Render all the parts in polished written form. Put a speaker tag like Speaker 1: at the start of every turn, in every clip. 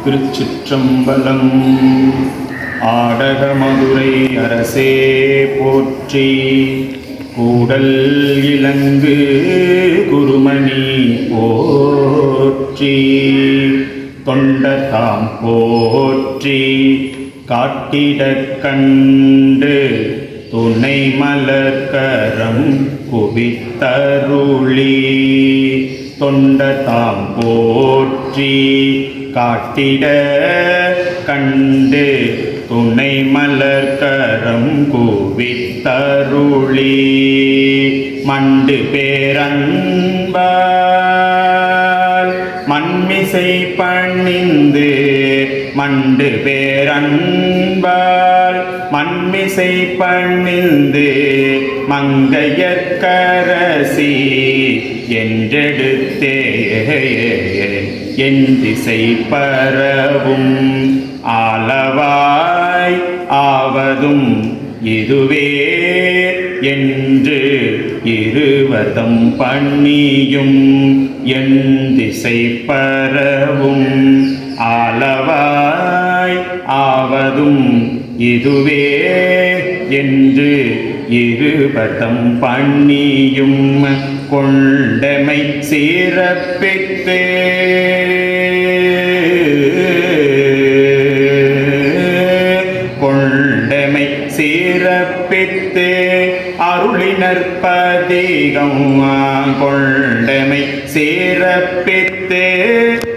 Speaker 1: திருச்சிற்றம்பலம். ஆடக மதுரை அரசே போற்றி. கூடல் இலங்கு குருமணி போற்றி. தொண்டதாம் போற்றி. காட்டிடக் கண்டு துணை மலர்கரம் குவித்தருளி. தொண்டதாம் போற்றி. காட்டிட கண்டு துணை மலர்கரம் குவித்தருளி. மண்டு பேரன்பால் மண்மிசை பணிந்து. மண்டு பேரன்பால் மண்மிசை பணிந்து. மங்கையர்க்கரசி என்றெடுத்தே என் திசை பரவும். ஆலவாய் ஆவதும் இதுவே என்று இருவதம் பண்ணியும். என் திசை பரவும். ஆலவாய் ஆவதும் இதுவே என்று இருவதம் பண்ணியும். கொண்டமை சிறப்பித்து கொண்டமை சிறப்பித்து அருளினர் பதிகம். கொண்டமை சிறப்பித்து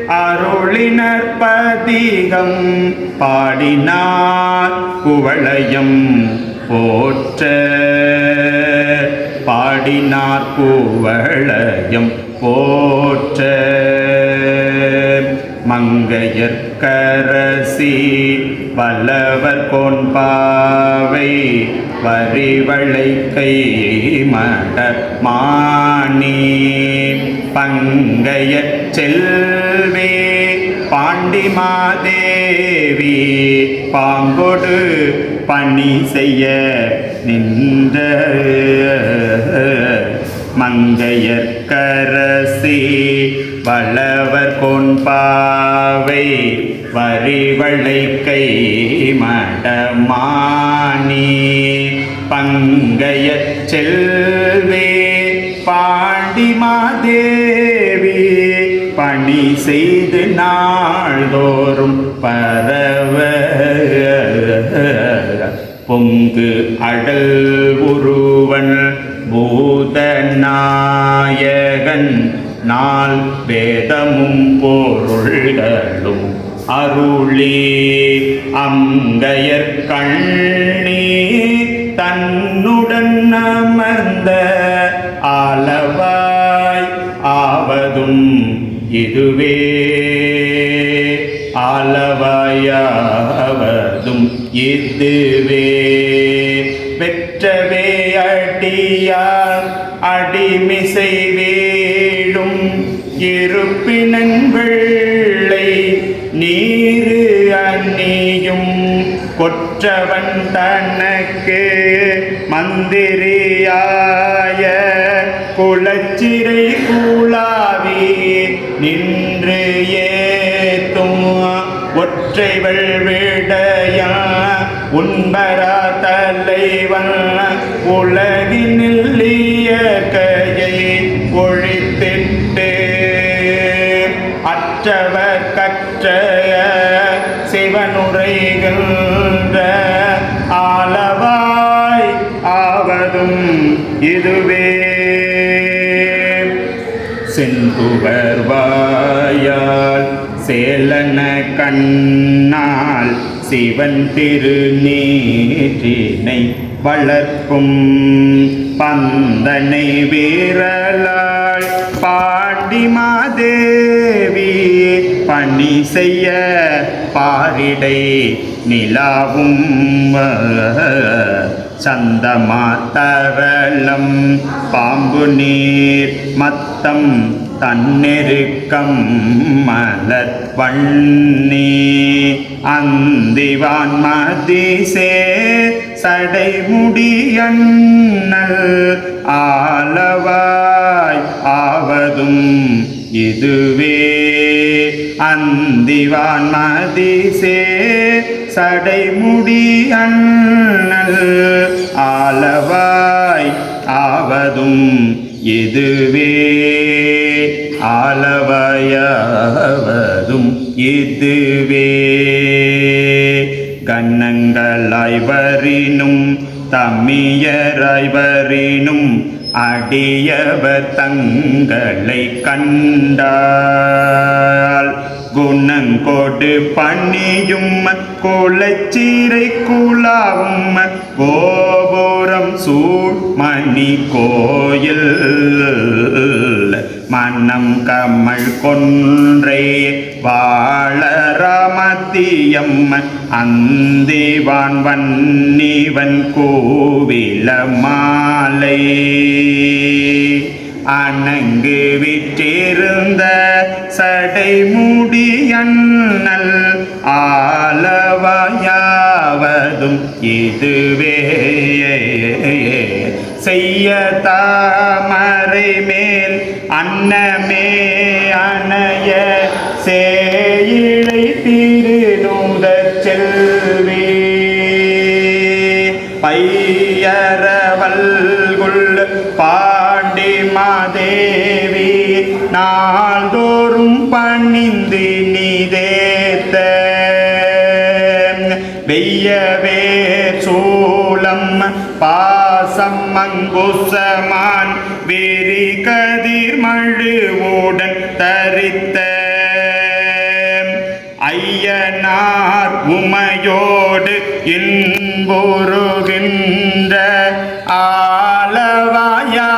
Speaker 1: அருளினர் பதிகம். பாடினார் குவளையம் போற்ற. பாடினார் குவளையம் போற்ற. மங்கையர்க்கரசி வல்லவர் கோன்பாவை வரிவளை கை மடமானி. பங்கைய செல்வே பாண்டிமாதேவி பாங்கொடு பணி செய்ய நின்ற. மங்கையர்க்கரசி வல்லவர் கோன்பாவை வரிவளை கை மடமானி. பங்கைய செல்வே பாண்டிமாதேவி பணி செய்து நாள்தோறும் பரவ. பொங்கு அடல் உருவன் பூதநாயகன் நாள் வேதமும் பொருள்களும் அருளி. அங்கையர் கண்ணி தன்னுடன் அமர்ந்த. ஆலவாய் ஆவதும் இதுவே. ஆலவாயாவதும் இதுவே. வெற்றவே அடியார் அடிமிசை வேடும். இருப்பினன் வெள்ளை நீரு அணியும். கொற்றவன் தனக்கு மந்திரியாய குலச்சிறை கூளாவி நின்று ஏத்தும். ஒற்றைவள் விடையா உன்பரா தலைவன் உலகினில் இயற்கையை ஒழித்திட்டு. அற்றவர் கற்ற சிவனுரைகின்ற. ஆலவாய் ஆவதும் இதுவே. செந்துவர் வாயால் சேலன கண்ணால் சிவன் திருநீற்றினை வளர்க்கும். பந்தனை வீரலாய் பாண்டிமாதேவி பணி செய்ய பாரிடை நிலாவும். சந்தமாத்தரளம் பாம்பு நீர் மத்தம் தன்னெருக்கம் மலர் வண்ணி. அந்திவான் மதிசே சடைமுடியண்ணல். ஆலவாய் ஆவதும் இதுவே. அந்திவான் மதிசே சடைமுடி அண்ணல் ஆலவாய் ஆவதும் இதுவே ஆலவாயாவதும் இதுவே கண்ணங்களாய்வரினும் தமியராய்வரினும் அடியவர் தங்களை கண்டால் குணங்கொடு பணியும் குலச்சிறை குலாவும் கோபுரம் சூழ் மணி கோயில் மன்னம் கமல் கொன்றை வாழராமத்தியம் அந்திவான் வன்னிவன் கோவில மாலை அணங்கு விற்றிருந்த சடைமுடி அண்ணல் ஆலவாயாவதும் இதுவே செய்ய தாமரை மேல் அன்னமே அணைய சேயிழை திருநூதற் செல்வி பையரவல்குள் பாண்டி மாதேவி நாள்தோறும் பணிந்து நீதேத்த வெய்யவே சூலம் பாசம் மங்குசமான் வெறி கதிர் மழுவுடன் தரித்த ஐயனார் உமையோடு இன்புறுகின்ற ஆலவாயா